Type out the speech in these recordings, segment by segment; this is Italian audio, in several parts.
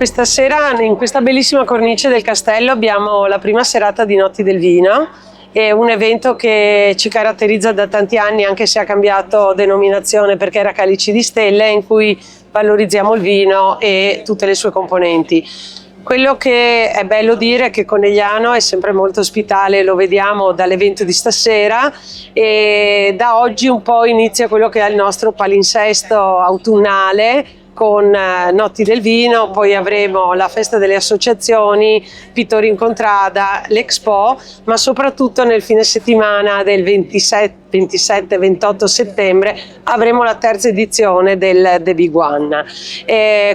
Questa sera in questa bellissima cornice del castello abbiamo la prima serata di Notti del Vino. È un evento che ci caratterizza da tanti anni, anche se ha cambiato denominazione perché era Calici di Stelle, in cui valorizziamo il vino e tutte le sue componenti. Quello che è bello dire è che Conegliano è sempre molto ospitale, lo vediamo dall'evento di stasera, e da oggi un po' inizia quello che è il nostro palinsesto autunnale con Notti del Vino, poi avremo la festa delle associazioni, Pittori in Contrada, l'Expo, ma soprattutto nel fine settimana del 27-28 settembre avremo la terza edizione del The Big One.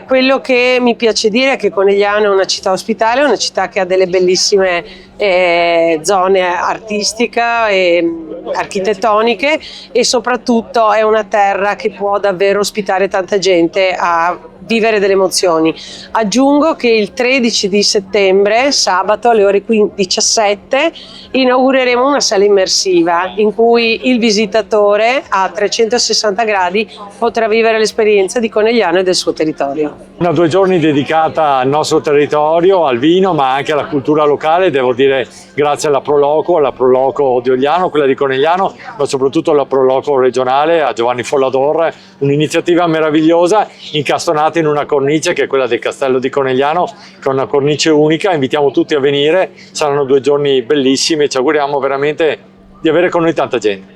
Quello che mi piace dire è che Conegliano è una città ospitale, una città che ha delle bellissime zone artistiche e architettoniche, e soprattutto è una terra che può davvero ospitare tanta gente a vivere delle emozioni. Aggiungo che il 13 di settembre, sabato alle ore 17, inaugureremo una sala immersiva in cui il visitatore a 360 gradi potrà vivere l'esperienza di Conegliano e del suo territorio. Una 2 giorni dedicata al nostro territorio, al vino, ma anche alla cultura locale, devo dire grazie alla Proloco di Ogliano, quella di Conegliano, ma soprattutto alla Proloco regionale, a Giovanni Follador, un'iniziativa meravigliosa incastonata in una cornice che è quella del Castello di Conegliano, che è una cornice unica. Invitiamo tutti a venire, saranno 2 giorni bellissimi e ci auguriamo veramente di avere con noi tanta gente.